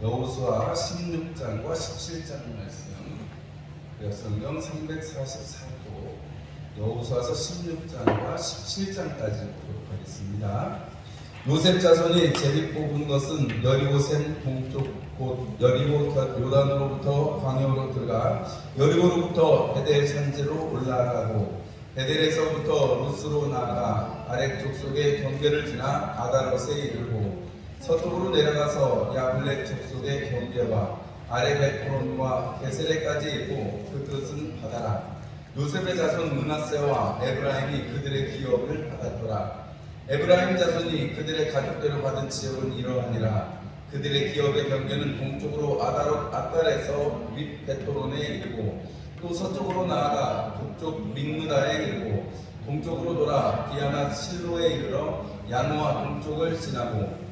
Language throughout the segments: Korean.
여호수아 16장과 17장 말씀, 성경 344도 여호수아서 16장과 17장까지 보도록 하겠습니다. 요셉 자손이 제비 뽑은 것은 여리고샘 동쪽 곧 여리고 요단으로부터 광야로 들어가 여리고로부터 베델 산지로 올라가고 베델에서부터 루스로 나아가 아렉 족속의 경계를 지나 아다롯에 이르고 서쪽으로 내려가서 야블렛 족속의 경계와 아레벳호론과 게세레까지 이르고 그 뜻은 바다라. 요셉의 자손 므낫세와 에브라임이 그들의 기업을 받았더라. 에브라임 자손이 그들의 가족대로 받은 지역은 이러하니라. 그들의 기업의 경계는 동쪽으로 아다롯 아달에서 윗베토론에 이르고 또 서쪽으로 나아가 북쪽 믹무다에 이르고 동쪽으로 돌아 디아나 실로에 이르러 야노아 동쪽을 지나고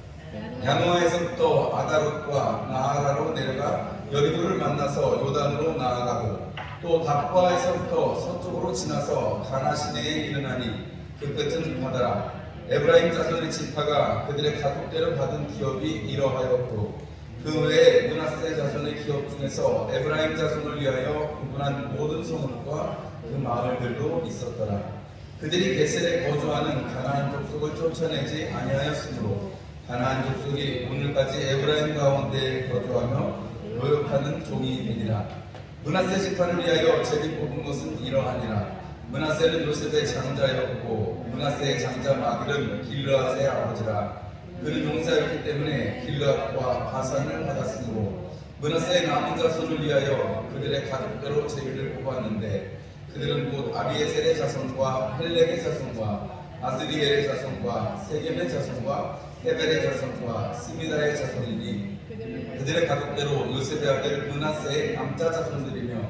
야노아에서부터 아다롯과 나아라로 내려가 여리고를 만나서 요단으로 나아가고 또 답과에서부터 서쪽으로 지나서 가나시네에 이르나니 그 끝은 바다라. 에브라임 자손의 지파가 그들의 가족대로 받은 기업이 이러하였고 그 외에 므낫세 자손의 기업 중에서 에브라임 자손을 위하여 구분한 모든 성읍과 그 마을들도 있었더라. 그들이 게셀에 거주하는 가나안 족속을 쫓아내지 아니하였으므로 가나안 족속이 오늘까지 에브라임 가운데 거주하며 노역하는 종이 되니라. 므낫세 지파를 위하여 제비 뽑은 것은 이러하니라. 므낫세는 요셉의 장자였고 므낫세의 장자 마길은 길르앗의 아버지라. 그는 용사였기 때문에 길르앗과 바산을 받았으므로 므낫세의 남은 자손을 위하여 그들의 가족대로 제비를 뽑았는데 그들은 곧 아비에셀의 자손과 헬렉의 자손과 아스리엘의 자손과 세겜의 자손과 헤벨의 자손과 스미다의 자손이니 그들의 가족대로 요셉의 아들 므낫세의 남자 자손들이며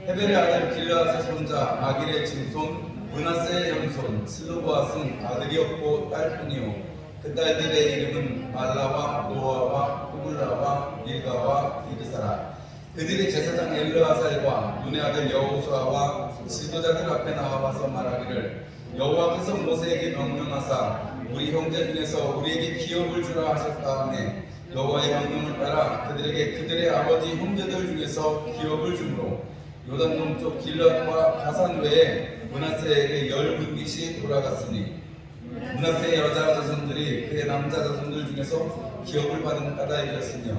헤벨의 아들 길르앗의 손자 마길의 증손 므낫세의 영손 슬로보앗은 아들이었고 딸뿐이요 그 딸들의 이름은 말라와 노아와 호글라와 밀가와 비르사라. 그들이 제사장 엘르아살과 눈의 아들 여호수아와 지도자들 앞에 나와서 말하기를 여호와께서 모세에게 명령하사 우리 형제 중에서 우리에게 기업을 주라 하셨다하매 여호와의 명령을 따라 그들에게 그들의 아버지 형제들 중에서 기업을 주므로 요단 동쪽 길앗과 바산 외에 므낫세에게 10분깃이 돌아갔으니 므낫세의 여자 자손들이 그의 남자 자손들 중에서 기업을 받은 까닭이었으며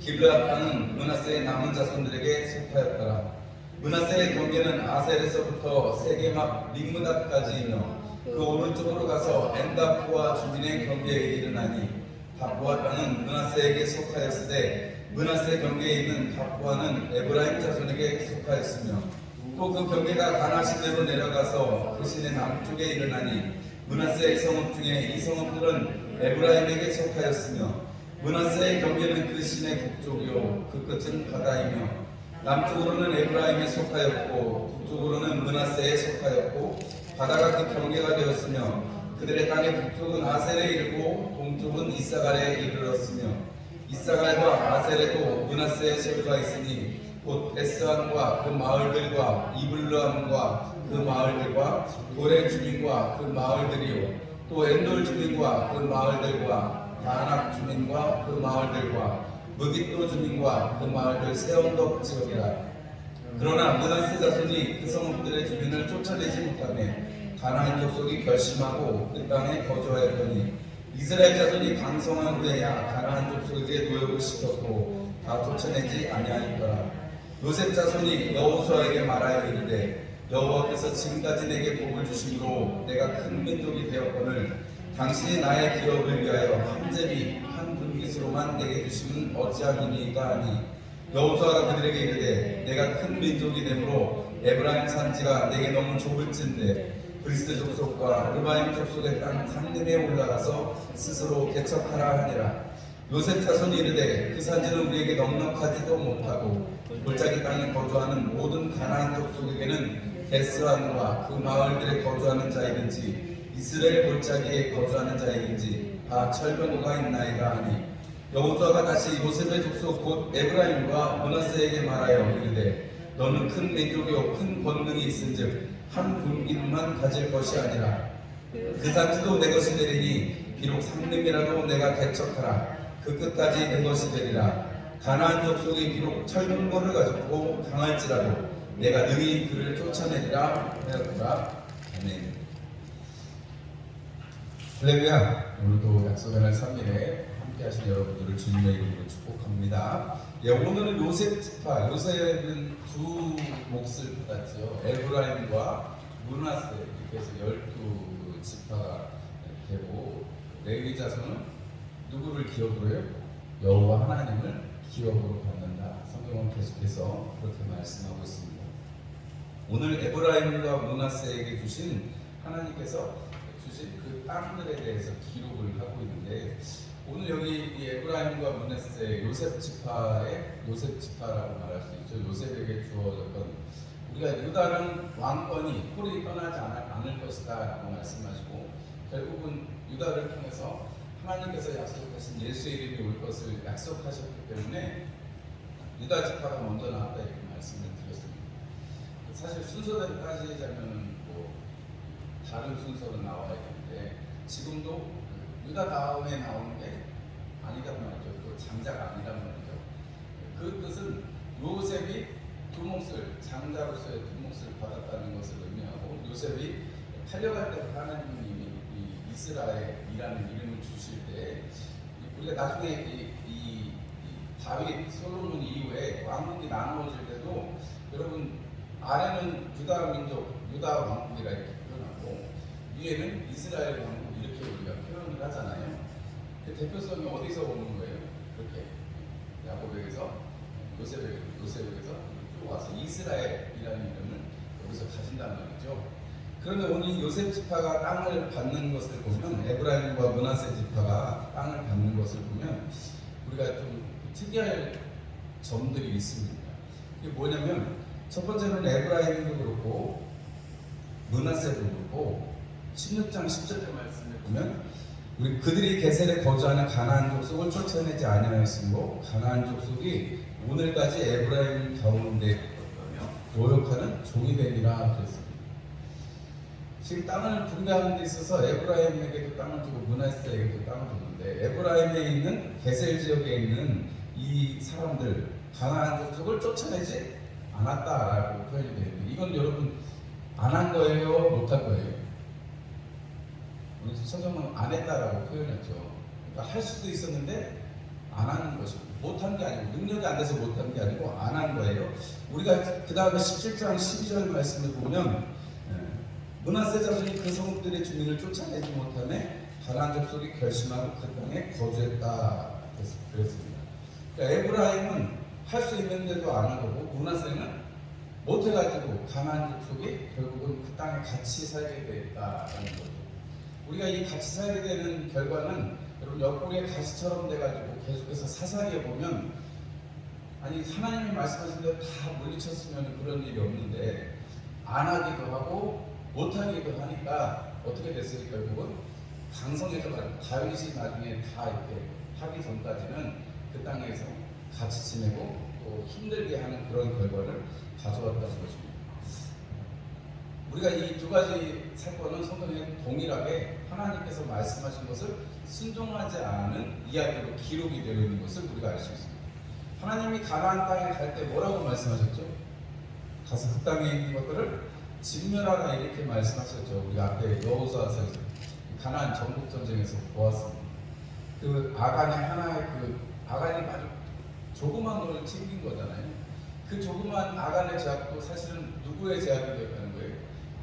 길앗 땅은 므낫세의 남은 자손들에게 속하였더라. 므낫세의 경계는 아셀에서부터 세겜 앞 믹무닷까지이며 그 오른쪽으로 가서 엔다프와 주민의 경계에 이르나니 답부아 땅은 므낫세에게 속하였으되 므낫세 경계에 있는 답부아는 에브라임 자손에게 속하였으며 또 그 경계가 가나시대로 내려가서 그 시내 남쪽에 이르나니 므낫세의 성읍 중에 이 성읍들은 에브라임에게 속하였으며 므낫세의 경계는 그 시내 북쪽이요 그 끝은 바다이며 남쪽으로는 에브라임에 속하였고 북쪽으로는 므낫세에 속하였고 바다가 그 경계가 되었으며 그들의 땅의 북쪽은 아셀에 이르고 동쪽은 이사갈에 이르렀으며 이사갈과 아셀에도 므낫세의 소유가 있으니 곧 베스안과 그 마을들과 이블르함과 그 마을들과 고레 주민과 그 마을들이요 또 엔돌 주민과 그 마을들과 다낙 주민과 그 마을들과 무깃도 주민과 그 마을들 세 언덕 지역이라. 그러나 므낫세 자손이 그 성읍들의 주민을 쫓아내지 못하며 가나안 족속이 결심하고 그 땅에 거주하였더니 이스라엘 자손이 강성한 후에야 가나안 족속에게 노역을 시켰고 다 쫓아내지 아니하였더라. 요셉 자손이 여호수아에게 말하여 이르되 여호와께서 지금까지 내게 복을 주심으로 내가 큰 민족이 되었거늘 당신이 나의 기업을 위하여 한 제비 한 분깃으로만 내게 주심은 어찌하니이까 하니 여호수아가 그들에게 이르되 내가 큰 민족이 되므로 에브라임 산지가 내게 너무 좁을진데 브리스 족속과 르바임 족속의 땅 산림에 올라가서 스스로 개척하라 하니라. 요셉 자손이 이르되 그 산지는 우리에게 넉넉하지도 못하고 골짜기 땅에 거주하는 모든 가나안 족속에게는 게스안과 그 마을들에 거주하는 자이든지 이스라엘 골짜기에 거주하는 자이든지 다 철병거가 있나이다 하니 여호수아가 다시 요셉의 족속 곧 에브라임과 므낫세에게 말하여 이르되 너는 큰 민족이요 큰 권능이 있은즉 한 분깃만 가질 것이 아니라 그 산지도 내 것이 되리니 비록 상림이라도 내가 개척하라 그 끝까지 내 것이 되리라. 가나안 족속이 비록 철문권을 가졌고 강할지라도 내가 능히 그를 쫓아내리라 하였더라. 아멘. 할렐루야. 오늘도 약속의 날 3일에 함께 하신 여러분들을 주님의 이름으로 축복합니다. 예, 오늘은 요셉 지파, 요셉은 두 몫을 받았죠. 에브라임과 므낫세, 이렇게 해서 12지파가 되고, 레위 자손은 누구를 기업으로 해요? 여호와 하나님을 기업으로 받는다. 성경은 계속해서 그렇게 말씀하고 있습니다. 오늘 에브라임과 므낫세에게 주신 하나님께서 주신 그 땅들에 대해서 기록을 하고 있는데, 오늘 여기 이 에브라임과 므낫세 요셉 지파라고 말할 수 있죠. 요셉에게 주어졌던, 우리가 유다는 왕권이 홀이 떠나지 않을 것이다 라고 말씀하시고, 결국은 유다를 통해서 하나님께서 약속하신 예수의 이름이 올 것을 약속하셨기 때문에 유다 지파가 먼저 나왔다 이렇게 말씀을 드렸습니다. 사실 순서대로 따지자면 뭐 다른 순서로 나와야 되는데, 지금도 유다 다음에 나오는 게 아니란 말이죠. 또 장자가 아니란 말이죠. 그 뜻은 요셉이 두 몫을, 장자로서의 두 몫을 받았다는 것을 의미하고, 요셉이 팔려갈 때부터 하나님이 이 이스라엘이라는 이름을 주실 때, 우리가 나중에 이 다윗, 솔로몬 이후에 왕국이 나누어질 때도 여러분 아래는 유다 민족, 유다 왕국이라 이렇게 표현하고 위에는 이스라엘 왕국 이렇게 우리가 표현을 하잖아요. 그 대표성이 어디서 오는 거예요? 그렇게 야곱에게서 요셉에게서 쭉 와서 이스라엘이라는 이름을 여기서 가진단 말이죠. 그런데 오늘 요셉 지파가 땅을 받는 것을 보면, 에브라임과 므낫세 지파가 땅을 받는 것을 보면 우리가 좀 특이할 점들이 있습니다. 이게 뭐냐면, 첫 번째는 에브라임도 그렇고 므낫세도 그렇고 16장 10절의 말씀을 보면, 우리 그들이 게셀에 거주하는 가나안 족속을 쫓아내지 아니하였으므로 가나안 족속이 오늘까지 에브라임 가운데 모욕하는 종이 되리라 그랬습니다. 지금 땅을 분배하는 데 있어서 에브라임에게도 땅을 주고 므낫세에게도 땅을 줬는데, 에브라임에 있는 게셀 지역에 있는 이 사람들 가나안 족속을 쫓아내지 않았다라고 표현이 되어 있는데, 이건 여러분 안 한 거예요? 못 한 거예요? 오늘 성경은 안 했다라고 표현했죠. 그러니까 할 수도 있었는데 안 하는 것입니다. 못한 게 아니고, 능력이 안 돼서 못한 게 아니고 안 한 거예요. 우리가 그 다음에 17장 12절 말씀을 보면, 므낫세 자손이 그 성읍들의 주민을 쫓아내지 못하며 가나안 족속이 결심하고 그 땅에 거주했다 그랬습니다. 그러니까 에브라임은 할 수 있는데도 안 한 거고, 므낫세는 못해가지고 가나안 족속이 결국은 그 땅에 같이 살게 됐다라는 거죠. 우리가 이 같이 살게 되는 결과는 여러분 옆구리에 가시처럼 돼가지고 계속해서 사사기에 보면, 아니 하나님이 말씀하신 대로 다 물리쳤으면 그런 일이 없는데 안 하기도 하고 못하기도 하니까 어떻게 됐어요? 결국은 강성해져가지고 다윗이 나중에 다 이렇게 하기 전까지는 그 땅에서 같이 지내고 또 힘들게 하는 그런 결과를 가져왔다는 것입니다. 우리가 이 두 가지 사건은 성경에 동일하게 하나님께서 말씀하신 것을 순종하지 않은 이야기로 기록이 되어 있는 것을 우리가 알 수 있습니다. 하나님이 가나안 땅에 갈 때 뭐라고 말씀하셨죠? 가서 그 땅에 있는 것들을 진멸하라 이렇게 말씀하셨죠. 우리 앞에 여호수아서 가나안 전국 전쟁에서 보았습니다. 그 아간의 하나의 아간이 아주 조그만 거를 챙긴 거잖아요. 그 조그만 아간의 제약도 사실은 누구의 제약이 되었다는 거예요?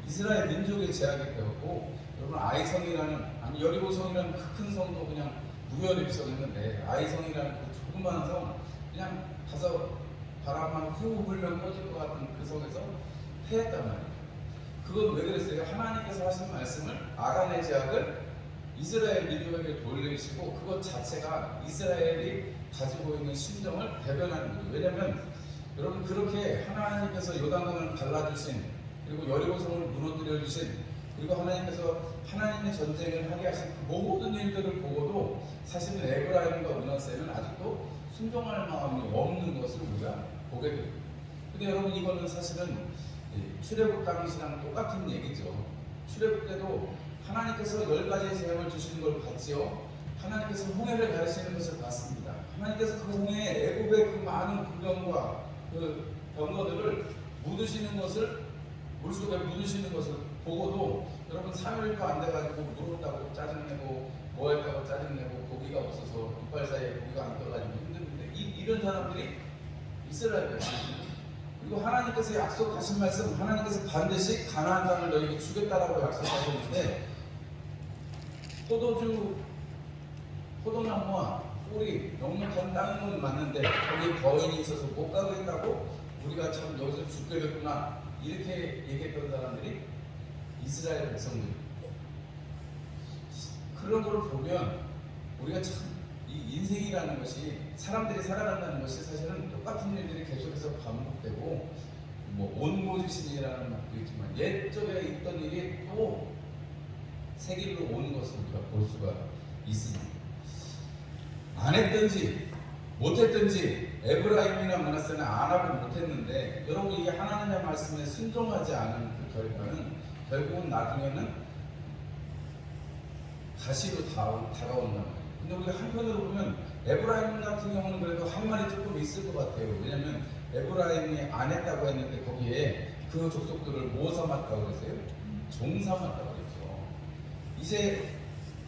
이스라엘 민족의 제약이 되었고, 여러분 아니 여리고성이라는 그 큰 성도 그냥 무혈입성했는데, 아이성이라는 그 조그만 성 그냥 가서 바람만 후 불면 꺼질 것 같은 그 성에서 패했단 말이에요. 그건 왜 그랬어요? 하나님께서 하신 말씀을, 아간의 제약을 이스라엘 민족에게 돌리시고, 그것 자체가 이스라엘이 가지고 있는 심정을 대변하는 거죠. 왜냐하면 여러분 그렇게 하나님께서 요단강을 갈라주신, 그리고 여리고성을 무너뜨려 주신, 그리고 하나님께서 하나님의 전쟁을 하게 하신 그 모든 일들을 보고도 사실은 에브라임과 므낫세는 아직도 순종할 마음이 없는 것을 우리가 보게 됩니다. 근데 여러분 이거는 사실은 출애굽 당시랑 똑같은 얘기죠. 출애굽 때도 하나님께서 10가지의 재앙을 주시는 걸 봤지요. 하나님께서 홍해를 가르치는 것을 봤습니다. 하나님께서 그 홍해 애굽의 그 많은 군병과 그 병거들을 묻으시는 것을 물속에 묻으시는 것을 보고도 여러분 3일도 안 돼가지고 물었다고 짜증내고 뭐 했다고 짜증내고 고기가 없어서 이빨 사이에 고기가 안 떠가지고 힘든데 이런 사람들이 이스라엘이에요. 그리고 하나님께서 약속하신 말씀, 하나님께서 반드시 가나안 땅을 너희에게 주겠다라고 약속하셨는데 포도나무와 꿀이 넉넉한 땅인 건 맞는데 거기에 거인이 있어서 못 가겠다고 우리가 참 여기서 죽게 됐구나 이렇게 얘기했던 사람들이 이스라엘 백성들. 그런 걸 보면 우리가 참 이 인생이라는 것이 사람들이 살아간다는 것이 사실은 똑같은 일들이 계속해서 반복되고 뭐 온고지신이라는 말도 있지만 옛적에 있던 일이 또 세길로 오는 것을 우리가 볼 수가 있습니다. 안 했든지 못했든지 에브라임이나 므낫세는 안 하고 못했는데 여러분 이게 하나님의 말씀에 순종하지 않은 그 결과는 결국은 나중에는 가시로 다가온단 말이에요. 근데 우리가 한편으로 보면 에브라임 같은 경우는 그래도 할 말이 조금 있을 것 같아요. 왜냐하면 에브라임이 안 했다고 했는데 거기에 그 족속들을 뭐 삼았다고 그랬어요? 종 삼았다고 그랬죠. 이제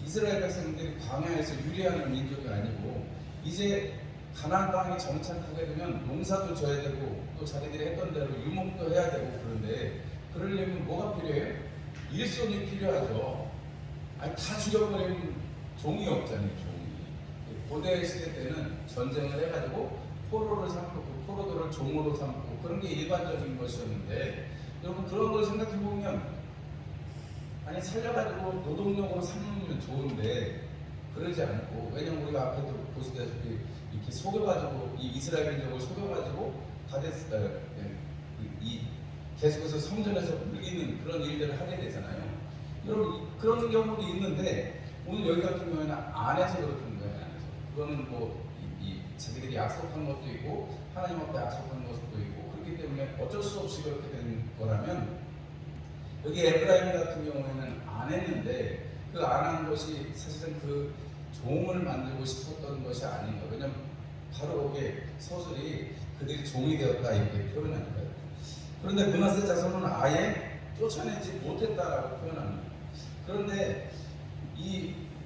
이스라엘 백성들이 광야에서 유리하는 민족이 아니고 이제 가나안 땅에 정착하게 되면 농사도 져야 되고 또 자기들이 했던 대로 유목도 해야 되고 그런데 그러려면 뭐가 필요해요? 일손이 필요하죠. 아니 다 죽여버리면 종이 없잖아요. 종이. 고대 시대 때는 전쟁을 해가지고 포로를 삼고 그 포로들을 종으로 삼고 그런 게 일반적인 것이었는데 여러분 그런 걸 생각해 보면 아니 살려가지고 노동력으로 삼으면 좋은데 그러지 않고 왜냐면 우리가 앞에도 보시다시피 이렇게 속여가지고 이 이스라엘 민족을 속여가지고 이 계속해서 성전에서 물리는 그런 일들을 하게 되잖아요. 여러분 그런 경우도 있는데 오늘 여기 같은 경우에는 안에서 그렇던 거예요. 안에서 그거는 뭐 자기들이 약속한 것도 있고 하나님 앞에 약속한 것도 있고 그렇기 때문에 어쩔 수 없이 그렇게 된 거라면 여기 에브라임 같은 경우에는 안 했는데 그 안 한 것이 사실은 그 종을 만들고 싶었던 것이 아닌가. 왜냐면 바로 거기에 서술이 그들이 종이 되었다 이렇게 표현하니까요. 그런데 므낫세 자손은 아예 쫓아내지 못했다라고 표현합니다. 그런데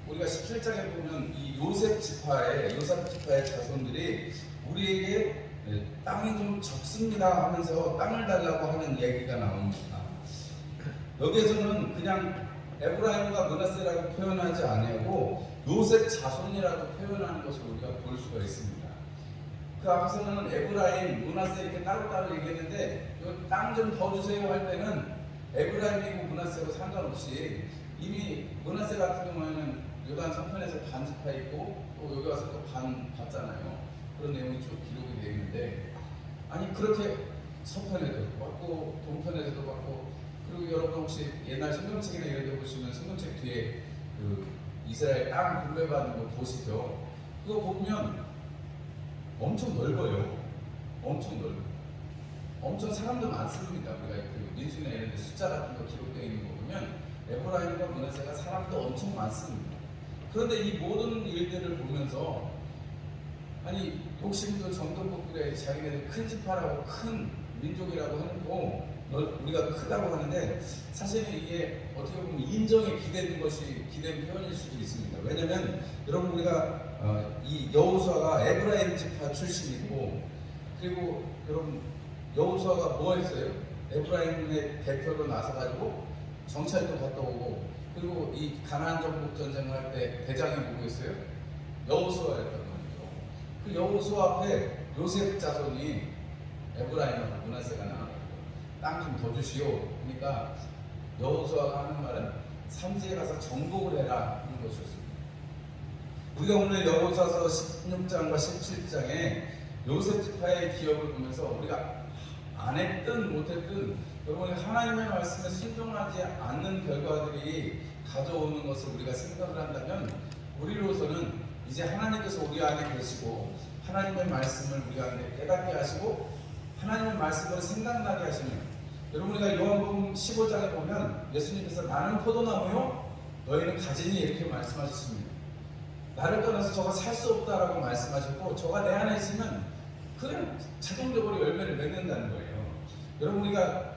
우리가 17장에 보면 이 요셉 지파의 자손들이 우리에게 땅이 좀 적습니다 하면서 땅을 달라고 하는 얘기가 나옵니다. 여기에서는 그냥 에브라임과 므낫세라고 표현하지 아니하고 요셉 자손이라고 표현하는 것을 우리가 볼 수가 있습니다. 그 앞에서는 에브라임, 므낫세 이렇게 따로따로 얘기했는데 땅 좀 더 주세요 할 때는 에브라임이고 므낫세고 상관없이 이미 므낫세 같은 경우에는 요단 서편에서 반 지파 있고 또 여기 와서 또 반 받잖아요. 그런 내용이 쭉 기록이 되어 있는데 아니 그렇게 서편에도 받고 동편에서도 받고 그리고 여러분 혹시 옛날 성경책이나 이런 데 보시면 성경책 뒤에 그 이스라엘 땅 분배받는 거 보시죠. 그거 보면 엄청 넓어요. 엄청 넓어요. 엄청 사람도 많습니다. 우리가 그 민수나 이런 데 숫자 같은 거 기록되어 있는 거 보면 에브라임과 므낫세가 사람도 엄청 많습니다. 그런데 이 모든 일들을 보면서 아니 욕심도 정돈복들에 자기네들 큰 지파라고 큰 민족이라고 해놓고 우리가 크다고 하는데 사실은 이게 어떻게 보면 인정에 기댄 표현일 수도 있습니다. 왜냐하면 여러분 우리가 이 여호수아가 에브라임 지파 출신이고 그리고 여러분 여호수아가 뭐 했어요? 에브라임의 대표로 나서가지고 정찰도 갔다 오고 그리고 이 가나안 정복 전쟁을 할 때 대장이 누구 있어요? 여호수아였단 말이죠. 그 여호수아 앞에 요셉 자손이 에브라임하고 므낫세가 나와요. 땅 좀 더 주시오. 그러니까 여호수아가 하는 말은 산지에 가서 정복을 해라 하는 것이었습니다. 우리가 오늘 여호수아서 16장과 17장에 요셉 지파의 기업을 보면서 우리가 안 했든 못했든 여러분이 하나님의 말씀에 순종하지 않는 결과들이 가져오는 것을 우리가 생각을 한다면 우리로서는 이제 하나님께서 우리 안에 계시고 하나님의 말씀을 우리 안에 깨닫게 하시고 하나님의 말씀을 생각나게 하시는 여러분 우리가 요한복음 15장에 보면 예수님께서 나는 포도나무요 너희는 가지니 이렇게 말씀하셨습니다. 나를 떠나서 저가 살 수 없다라고 말씀하셨고, 저가 내 안에 있으면 그냥 자동적으로 열매를 맺는다는 거예요. 여러분, 우리가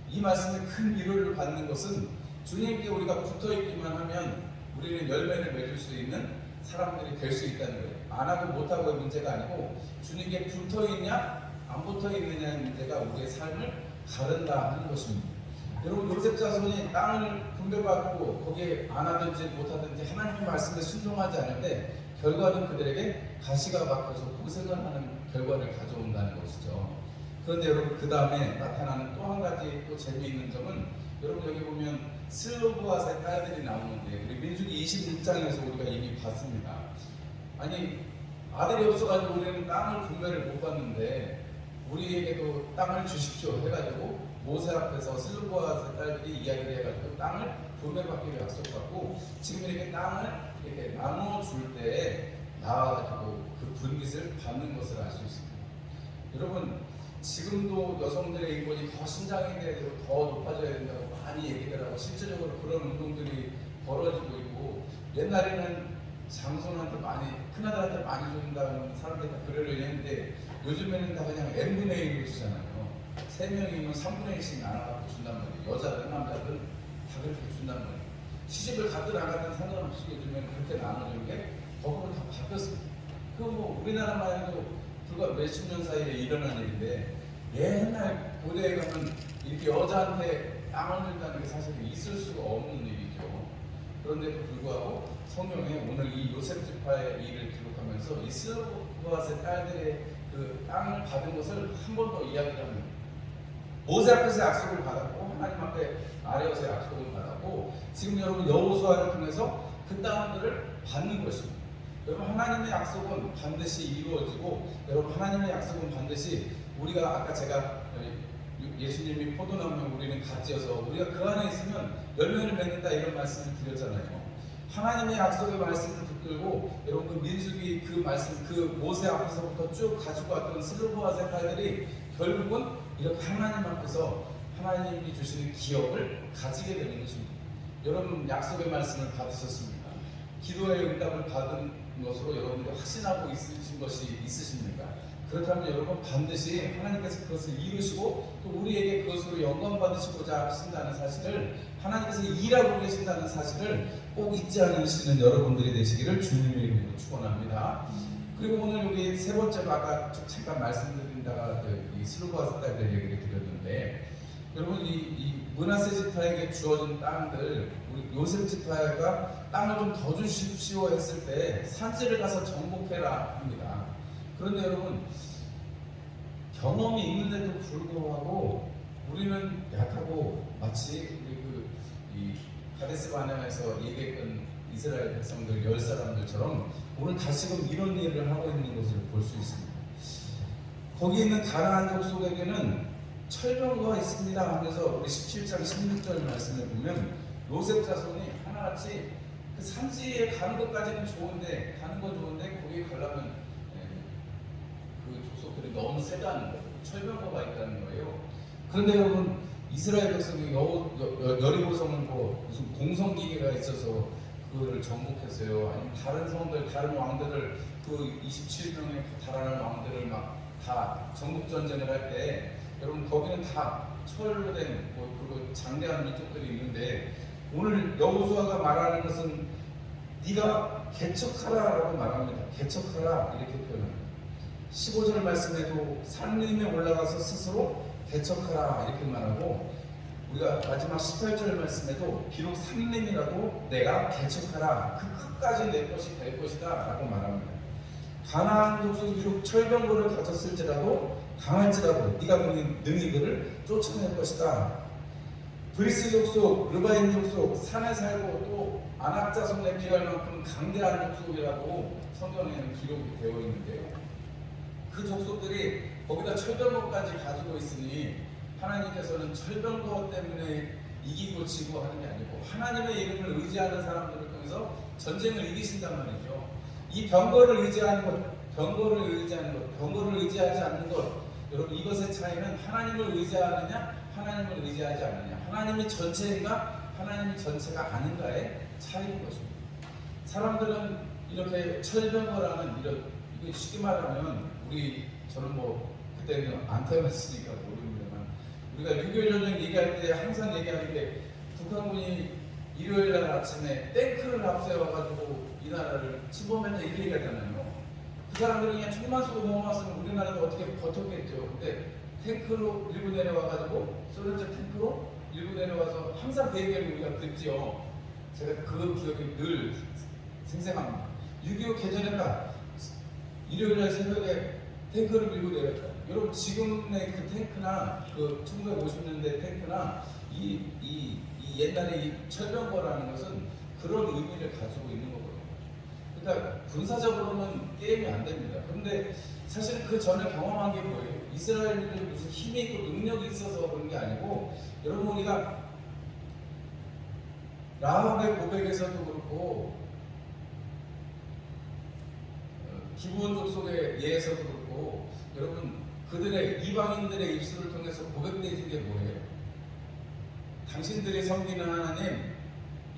이 말씀에 큰 위로를 받는 것은 주님께 우리가 붙어 있기만 하면 우리는 열매를 맺을 수 있는 사람들이 될 수 있다는 거예요. 안 하고 못 하고의 문제가 아니고 주님께 붙어 있냐 안 붙어 있느냐의 문제가 우리의 삶을 가른다 하는 것입니다. 여러분, 요셉 자손이 땅을 분배받고 거기에 안 하든지 못 하든지 하나님의 말씀에 순종하지 않는데 결과는 그들에게 가시가 박혀서 고생을 하는 결과를 가져온다는 것이죠. 그런데 여러분, 그 다음에 나타나는 또 한 가지 또 재미있는 점은, 여러분 여기 보면 슬로브앗의 딸들이 나오는데, 우리 민수기 26장에서 우리가 이미 봤습니다. 아니, 아들이 없어가지고 우리는 땅을 분배를 못 받는데 우리에게도 땅을 주십시오 해가지고 모세 앞에서 슬로브앗의 딸들이 이야기를 해가지고 땅을 분배받기로 약속받고, 지금 이렇게 땅을 이렇게 나눠줄 때에 나와가지고 그 분깃을 받는 것을 알 수 있습니다. 여러분, 지금도 여성들의 인권이 더 신장에 대해서 더 높아져야 된다고 많이 얘기들 하고 실제적으로 그런 운동들이 벌어지고 있고, 옛날에는 장손한테 많이, 큰아들한테 많이 준다는 사람들이 다 그러려고 했는데 요즘에는 다 그냥 n분의 1로 주잖아요. 3명이면 3분의 1씩 나눠갖고 준단 말이에요. 여자든 남자든 다 그렇게 준단 말이에요. 시집을 갔든 안 갔든 상관없이 요즘에는 그렇게 나눠주는 게 법으로 다 바뀌었습니다. 그거 뭐 우리나라만 해도 불과 몇십 년 사이에 일어난 일인데, 옛날 고대에 가면 이렇게 여자한테 땅을 준다는 게 사실 있을 수가 없는 일이죠. 그런데도 불구하고 성경에 오늘 이 요셉 지파의 일을 기록하면서 이 슬로브앗의 딸들의 그 땅을 받은 것을 한 번 더 이야기를 합니다. 모세 앞에서 약속을 받았고, 하나님 앞에 아래에서 약속을 받았고, 지금 여러분 여호수아를 통해서 그 땅들을 받는 것입니다. 여러분, 하나님의 약속은 반드시 이루어지고, 여러분 하나님의 약속은 반드시, 우리가 아까 제가 예수님이 포도나무에 우리는 갓지어서 우리가 그 안에 있으면 열매를 맺는다 이런 말씀을 드렸잖아요. 하나님의 약속의 말씀을 붙들고, 여러분 그 민수기 그 말씀, 그 모세 앞에서부터 쭉 가지고 왔던 슬로브앗의 딸들이 결국은 이렇게 하나님 앞에서 하나님이 주시는 기업을 가지게 되는 것입니다. 여러분, 약속의 말씀을 받으셨습니까? 기도의 응답을 받은 것으로 여러분들이 확신하고 있으신 것이 있으십니까? 그렇다면 여러분, 반드시 하나님께서 그것을 이루시고 또 우리에게 그것으로 영광 받으시고자 하신다는 사실을, 하나님께서 일하고 계신다는 사실을 꼭 잊지 않으시는 여러분들이 되시기를 주님의 이름으로 축원합니다. 그리고 오늘 여기 세 번째로 아까 잠깐 말씀드린다가 이 슬로브앗 딸들 얘기를 드렸는데, 여러분 이 므낫세 지파에게 주어진 땅들, 우리 요셉 지파가 땅을 좀 더 주십시오 했을 때 산지를 가서 정복해라 합니다. 그런데 여러분, 경험이 있는데도 불구하고 우리는 약하고, 마치 우리 이 가데스 바네아에서 얘기했던 이스라엘 백성들 10사람들처럼 오늘 다시금 이런 일을 하고 있는 것을 볼 수 있습니다. 거기 있는 가나안 족속에게는 철병거가 있습니다 하면서 우리 17장 16절 말씀을 보면, 요셉 자손이 하나같이 그 산지에 가는 것까지는 좋은데, 가는 건 좋은데 거기 가려면 그 족속들이 너무 세다는 거예요. 철병거가 있다는 거예요. 그런데 여러분, 이스라엘 백성이 여리고성은 뭐 무슨 공성기계가 있어서 그거를 정복했어요? 아니면 다른 성들, 다른 왕들을, 그 27명에 달하는 왕들을 막 다 정복 전쟁을 할 때, 여러분 거기는 다 철로 된 그리고 장대한 민족들이 있는데, 오늘 여호수아가 말하는 것은 네가 개척하라라고 말합니다. 개척하라 이렇게 표현합니다. 15절 말씀에도 산림에 올라가서 스스로 개척하라 이렇게 말하고, 우리가 마지막 18절 말씀에도 비록 산림이라도 내가 개척하라, 그 끝까지 내 것이 될 것이다 라고 말합니다. 가나안 족속이 비록 철병거를 가졌을지라도 강할지라도 네가 능히 그를 쫓아낼 것이다. 브리스 족속, 르바인 족속, 산에 살고 또 아낙 자손에 비할 만큼 강대한 족속이라고 성경에는 기록이 되어 있는데요. 그 족속들이 거기다 철병거까지 가지고 있으니 하나님께서는 철병거 때문에 이기고 지고 하는 게 아니고 하나님의 이름을 의지하는 사람들을 통해서 전쟁을 이기신단 말이죠. 이 병거를 의지하는 것, 병거를 의지하는 것, 병거를 의지하지 않는 것, 여러분 이것의 차이는 하나님을 의지하느냐, 하나님을 의지하지 않느냐, 하나님이 전체인가, 하나님이 전체가 아닌가의 차이인 것입니다. 사람들은 이렇게 철병거라는 이게 쉽게 말하면 저는 뭐 그때는 안 태어났으니까 모릅니다만 우리가 6.25 전쟁 얘기할 때 항상 얘기하는 게 북한군이 일요일 날 아침에 탱크를 앞세워가지고 이 나라를 침범했다 이렇게 얘기하잖아요. 그 사람들이 그냥 총만 쏘고 넘어왔으면 우리나라도 어떻게 버텼겠죠. 근데 탱크로 밀고 내려와가지고 소련제 탱크로 밀고 내려와서 항상 그 얘기를 우리가 듣지요. 제가 그 기억이 늘 생생합니다. 6.25 개전했다. 일요일날 새벽에 탱크를 밀고 내렸다. 여러분 지금의 그 탱크나 그 1950년대 탱크나 이 옛날에 이 철병거라는 것은 그런 의미를 가지고 있는 거거든요. 그러니까 군사적으로는 게임이 안 됩니다. 그런데 사실 그 전에 경험한 게 뭐예요? 이스라엘들이 무슨 힘이 있고 능력이 있어서 그런 게 아니고 여러분 우리가 라합의 고백에서도 그렇고 기브온 족속의 예에서도 그렇고 여러분 그들의 이방인들의 입술을 통해서 고백되어진 게 뭐예요? 당신들이 섬기는 하나님,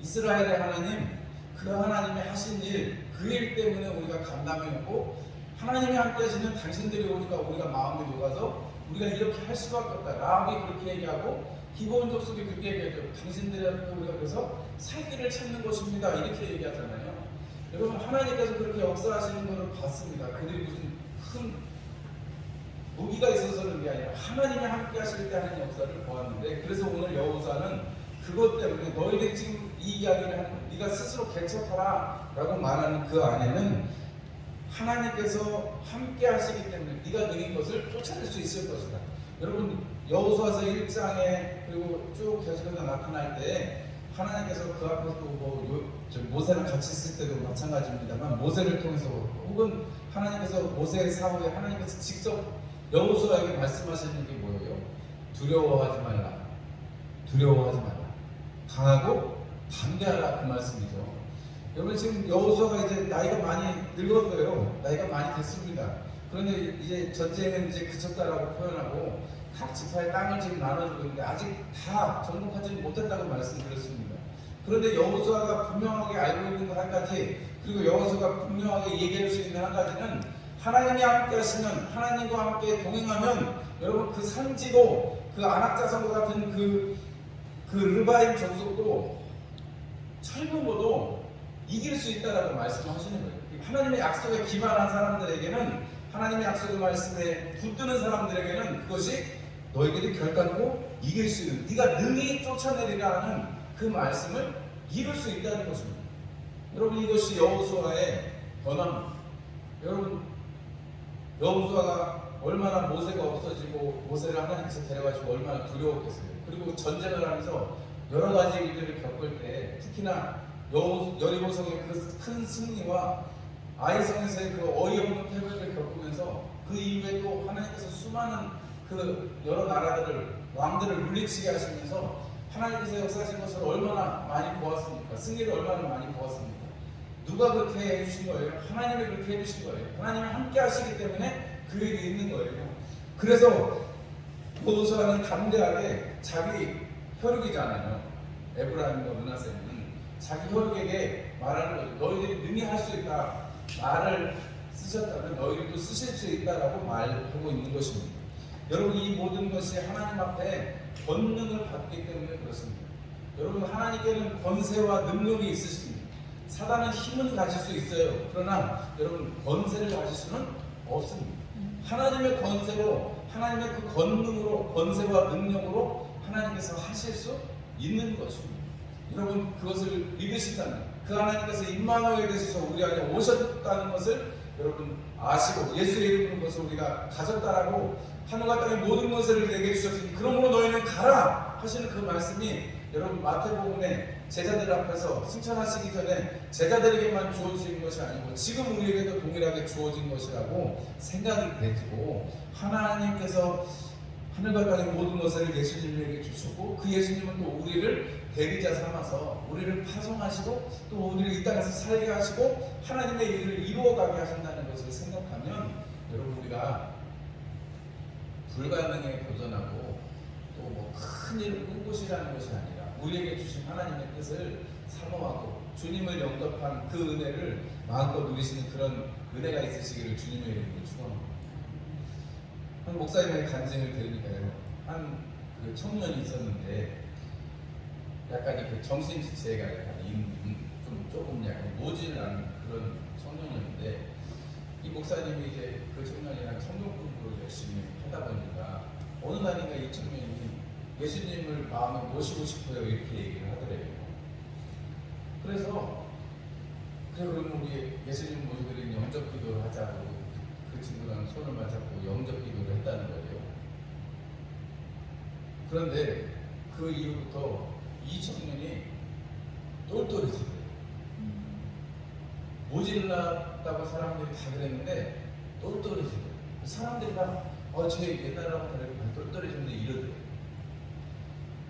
이스라엘의 하나님, 그 하나님이 하신 일, 그 일 때문에 우리가 감당해오고 하나님이 함께 하시면 당신들이 오니까 우리가 마음이 녹아서 우리가 이렇게 할 수밖에 없다. 라합이 그렇게 얘기하고 기브온 족속이 그렇게 얘기하죠. 당신들이 우리가 그래서 살 길을 찾는 것입니다. 이렇게 얘기하잖아요. 여러분 하나님께서 그렇게 역사하시는 것을 봤습니다. 그들이 무슨 큰 무기가 있어서 그런 게 아니라 하나님이 함께 하실 때 하는 역사를 보았는데 그래서 오늘 여호수아는 그것 때문에 너희들이 지금 이 이야기를 하는 거 네가 스스로 개척하라 라고 말하는 그 안에는 하나님께서 함께 하시기 때문에 네가 너희 것을 쫓아낼 수 있을 것이다. 여러분 여호수아서 1장에 그리고 쭉 계속해서 나타날 때 하나님께서 그 앞에서 모세랑 같이 있을 때도 마찬가지입니다만 모세를 통해서 혹은 하나님께서 모세의 사후에 하나님께서 직접 여호수아에게 말씀하시는 게 뭐예요? 두려워하지 말라. 두려워하지 말라. 강하고 담대하라 그 말씀이죠. 여러분 지금 여호수아가 이제 나이가 많이 늙었어요. 나이가 많이 됐습니다. 그런데 이제 전쟁은 이제 그쳤다라고 표현하고 각 지파의 땅을 지금 나눠주고 있는데 아직 다 정복하지 못했다고 말씀드렸습니다. 그런데 여호수아가 분명하게 알고 있는 것 한 가지, 그리고 여호수아가 분명하게 얘기할 수 있는 한 가지는 하나님이 함께 하시면, 하나님과 함께 동행하면 여러분 그 산지도 그 안악자성과 같은 그 르바임 족속도 철부보도 이길 수 있다라고 말씀하시는 거예요. 하나님의 약속에 기반한 사람들에게는, 하나님의 약속의 말씀에 붙드는 사람들에게는 그것이 너희들이 결단코 이길 수 있는, 네가 능히 쫓아내리라 하는 그 말씀을 이룰 수 있다는 것입니다. 여러분 이것이 여호수아의 권한. 여러분 여호수아가 얼마나 모세가 없어지고 모세를 하나님께서 데려가지고 얼마나 두려웠겠어요. 그리고 전쟁을 하면서 여러 가지 일들을 겪을 때 특히나 여리고성의 그 큰 승리와 아이성에서의 그 어이없는 패배를 겪으면서 그 이후에 또 하나님께서 수많은 그 여러 나라들을 왕들을 물리치게 하시면서 하나님께서 역사하신 것을 얼마나 많이 보았습니까? 승리를 얼마나 많이 보았습니까? 누가 그렇게 해주신 거예요? 하나님이 그렇게 해주신 거예요. 하나님이 함께 하시기 때문에 그 일이 있는 거예요. 그래서 여호수아는 담대하게 자기 혈육이잖아요. 에브라임과 므낫세는 자기 혈육에게 말하는 거죠. 너희들이 능히 할 수 있다. 말을 쓰셨다면 너희들도 쓰실 수 있다라고 말하고 있는 것입니다. 여러분 이 모든 것이 하나님 앞에 권능을 받기 때문에 그렇습니다. 여러분 하나님께는 권세와 능력이 있으십니다. 사단은 힘은 가질 수 있어요. 그러나 여러분 권세를 가질 수는 없습니다. 하나님의 권세로, 하나님의 그 권능으로, 권세와 능력으로 하나님께서 하실 수 있는 것입니다. 여러분 그것을 믿으신다면, 그 하나님께서 임마누엘 되셔서 우리 안에 오셨다는 것을 여러분 아시고 예수의 이름으로 것을 우리가 가졌다라고 하늘과 땅의 모든 것을 내게 주셨으니 그러므로 너희는 가라 하시는 그 말씀이 여러분 마태복음에 제자들 앞에서 승천하시기 전에 제자들에게만 주어진 것이 아니고 지금 우리에게도 동일하게 주어진 것이라고 생각이 되고, 하나님께서 하늘과 땅의 모든 것을 예수님에게 주셨고 그 예수님은 또 우리를 대리자 삼아서 우리를 파송하시고 또 우리를 이 땅에서 살게 하시고 하나님의 일을 이루어가게 하신다는 것을 생각하면 여러분 우리가 불가능에 도전하고 또 뭐 큰 일을 꿈꾸시라는 것이 아니라 우리에게 주신 하나님의 뜻을 사모하고 주님을 영접한 그 은혜를 마음껏 누리시는 그런 은혜가 있으시기를 주님의 이름으로 축원합니다. 한 목사님의 간증을 들으니까요. 한 그 청년이 있었는데 약간 그 정신지체가 약간 좀 조금 약간 모질한 그런 청년이었는데 이 목사님이 이제 그 청년이랑 성경 공부를 열심히 하다 보니까 어느 날인가 이 청년이 예수님을 마음에 모시고 싶어요 이렇게 얘기를 하더래요. 그래서 그럼 우리 예수님 모시기를 영접 기도를 하자고 그 친구랑 손을 맞잡고 영접 기도를 했다는 거예요. 그런데 그 이후부터 이 청년이 똘똘해지더래요. 모질랐다고 사람들이 다 그랬는데 똘똘해지더래요. 사람들이가 쟤 옛날하고 다르게 똘똘해졌는데 이러더래요.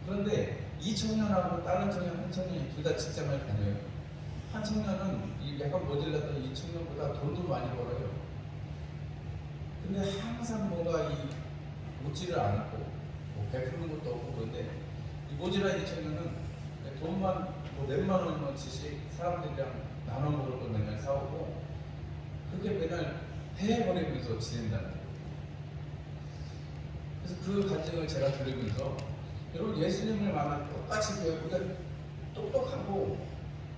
그런데 이 청년하고 다른 청년 한 청년이 둘 다 직장을 다녀요. 한 청년은 약간 모질랐던 이 청년보다 돈도 많이 벌어요. 근데 항상 뭔가 이 묻지를 않고 베푸는 것도 없고 그런데 이 모질한 이 청년은 돈만 몇만 원어치씩 사람들이랑 나눠 먹을 걸 맨날 사오고 그렇게 맨날 해버리면서 지낸다는 거예요. 그래서 그 간증을 제가 들으면서 여러분 예수님을 만나 똑같이 우리가 똑똑하고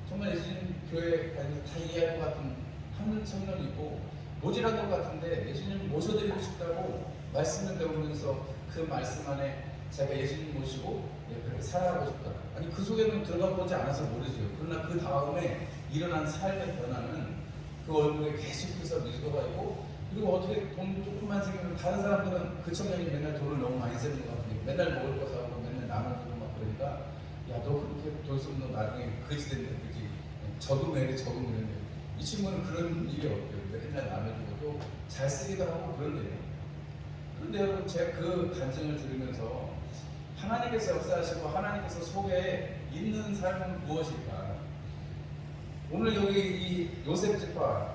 정말 예수님 교회 다니면서 다 이해할 것 같은 한 청년이 있고 모질한 것 같은데 예수님 모셔드리고 싶다고 말씀을 배우면서 그 말씀 안에 제가 예수님 모시고 그렇게 살아가고 싶다. 아니 그 속에는 들어가 보지 않아서 모르죠. 그러나 그 다음에 일어난 삶의 변화는 그 얼굴에 계속해서 미소가 있고 그리고 어떻게 돈 조금만 생기면 다른 사람들은 그 청년이 맨날 돈을 너무 많이 쓰는 것 같으니까 맨날 먹을 거 사고 맨날 나눠주고 막 그러니까 야 너 그렇게 돈 쓰면 너 나중에 그지 된다 그지 적응해야 적응을 했는데 이 친구는 그런 일이 없대요. 맨날 나눠주고 또 잘 쓰기도 하고 그런데요. 그런데 여러분 제가 그 간증을 들으면서 하나님께서 역사하시고 하나님께서 속에 있는 삶은 무엇일까? 오늘 여기 이 요셉 지파,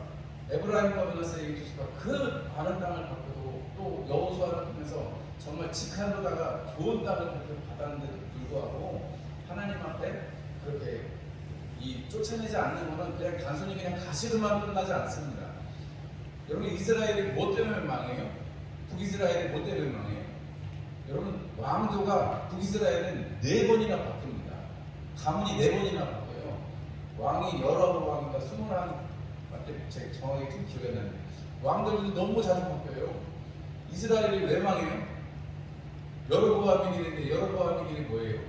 에브라임과 므낫세의 지파 그 많은 땅을 받고도 또 여호수아를 통해서 정말 직한로다가 좋은 땅을 그렇게 받았는데도 불구하고 하나님 앞에 그렇게 쫓아내지 않는 것은 그냥 단순히 그냥 가시로만 끝나지 않습니다. 여러분 이스라엘이 뭐 때문에 망해요? 북이스라엘이 뭐 때문에 망해요? 여러분 왕조가 북이스라엘은 4번이나 바뀝니다. 가문이 4번이나 바뀌어요. 왕이 여러 왕인가 21, 제 정확히 좀 기억이 안 나는데 왕들도 너무 자주 바뀌어요. 이스라엘이 왜 망해요? 여로보암이 길인데 여로보암이 길이 뭐예요?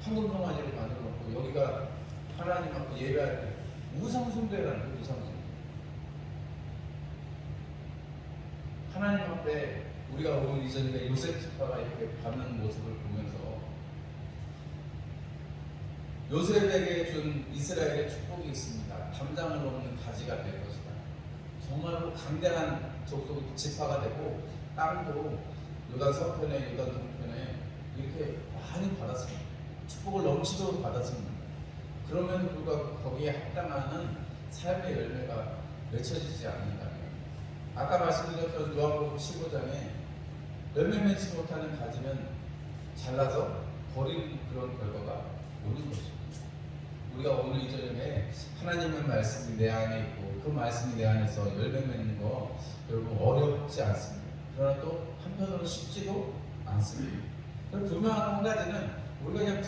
황금송아지를 만들어 놓고 여기가 하나님 앞에 예배할 때 우상숭배라는 거예요. 우상숭배. 하나님 앞에 우리가 오늘 이전에 요셉 지파가 이렇게 받는 모습을 보면서 요셉에게 준 이스라엘의 축복이 있습니다. 담장을 넘는 가지가 될 것이다. 정말로 강대한 족속 지파가 되고 땅도 요단 서편에 요단 동편에 이렇게 많이 받았습니다. 축복을 넘치도록 받았습니다. 그러면 불구하고 거기에 합당하는 삶의 열매가 맺혀지지 않는다면 아까 말씀드렸던 요한복음 15장에 열매 맺지 못하는 가지는 잘라서 버리는 그런 결과가 오는 것입니다. 우리가 오늘 이 저녁에 하나님의 말씀이 내 안에 있고 그 말씀이 내 안에서 열매 맺는 거 여러분 어렵지 않습니다. 그러나 또 한편으로 쉽지도 않습니다. 분명한 한 가지는 우리가 그냥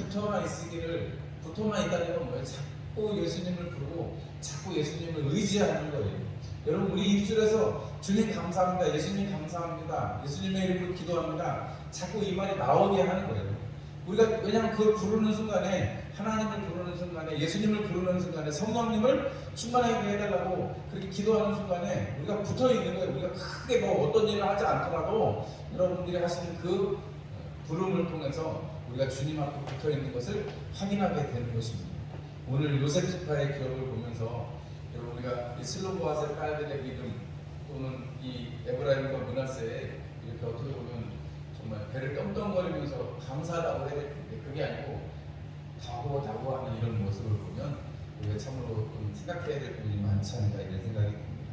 붙어만 있다는 건 뭐예요? 자꾸 예수님을 부르고 자꾸 예수님을 의지하는 거예요. 여러분 우리 입술에서 주님 감사합니다, 예수님 감사합니다, 예수님의 이름으로 기도합니다 자꾸 이 말이 나오게 하는 거예요. 우리가 왜냐하면 그걸 부르는 순간에 하나님을 부르는 순간에 예수님을 부르는 순간에 성령님을 충만하게 해달라고 그렇게 기도하는 순간에 우리가 붙어있는 거예요. 우리가 크게 뭐 어떤 일을 하지 않더라도 여러분들이 하시는 그 부름을 통해서 우리가 주님 앞에 붙어있는 것을 확인하게 되는 것입니다. 오늘 요셉 지파의 기록을 보면서 여러분 우리가 이 슬로보아스의 딸들의 믿음 또는 이 에브라임과 므낫세의 이렇게 어떻게 보면 정말 배를 떵떵거리면서 감사하다고 해야 될 텐데 그게 아니고 다고하는 이런 모습을 보면 우리가 참으로 좀 생각해야 될 부분이 많지 않을까 이런 생각이 듭니다.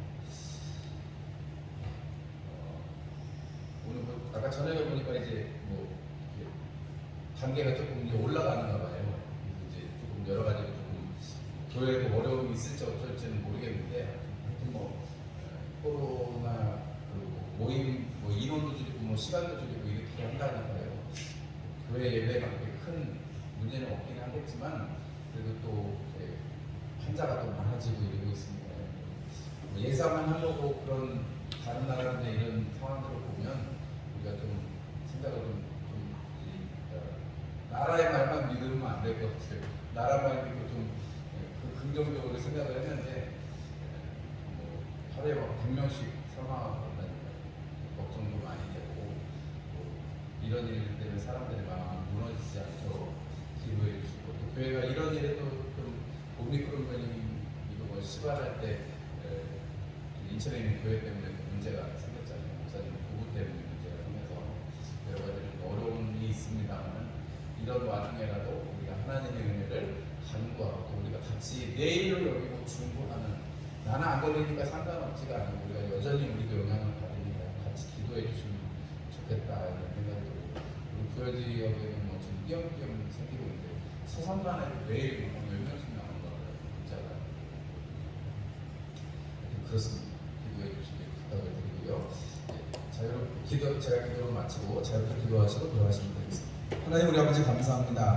오늘 아까 저녁에 보니까 이제 단계가 조금 이제 올라가는가 봐요. 이제 조금 여러 가지로 조금 교회에 뭐 어려움이 있을지 어쩔지는 모르겠는데 하여튼 뭐 코로나 그리고 모임 뭐 인원도 줄이고 뭐 시간도 줄이고 이렇게 한다니까요. 교회 예배가 그렇게 큰 문제는 없긴 하겠지만 그래도 또 이렇게 환자가 또 많아지고 이러고 있습니다. 뭐 예상만 하려고 그런 다른 나라들의 이런 상황들을 보면 우리가 좀 생각을 나라의 말만 믿으면 안 될 것 같아요. 나라만 믿고 좀 긍정적으로 생각을 했는데 뭐 하루에 막 100명씩 사망하고 그러니까 걱정도 많이 되고 이런 일 때문에 사람들의 마음이 무너지지 않도록 기도해 주시고 또 교회가 이런 일에도 좀 오미크론 변이고 뭐 시발할 때 인천에 있는 교회 때문에 문제가 생겼잖아요. 목사님 부부 때문에 문제가 생겨서 여러 가지 어려움이 있습니다만 이런 와중에라도 우리가 하나님의 은혜를 간구하고 또 우리가 같이 내일로 여기고 중보하는 나는 안 걸리니까 상관없지가 않고 우리가 여전히 우리도 영향을 받으니까 같이 기도해 주시면 좋겠다 이런 생각이 들고 우리 교회 지역에는 뭐 지금 띄엄띄엄 생기고 있는데 서산만 해도 매일 한 10명씩 나오는 거예요. 문자가 그렇습니다. 기도해 주시길 부탁을 드리고요. 제가 기도를 마치고 자유롭게 기도하시고 돌아가시면 되겠습니다. 하나님 우리 아버지 감사합니다.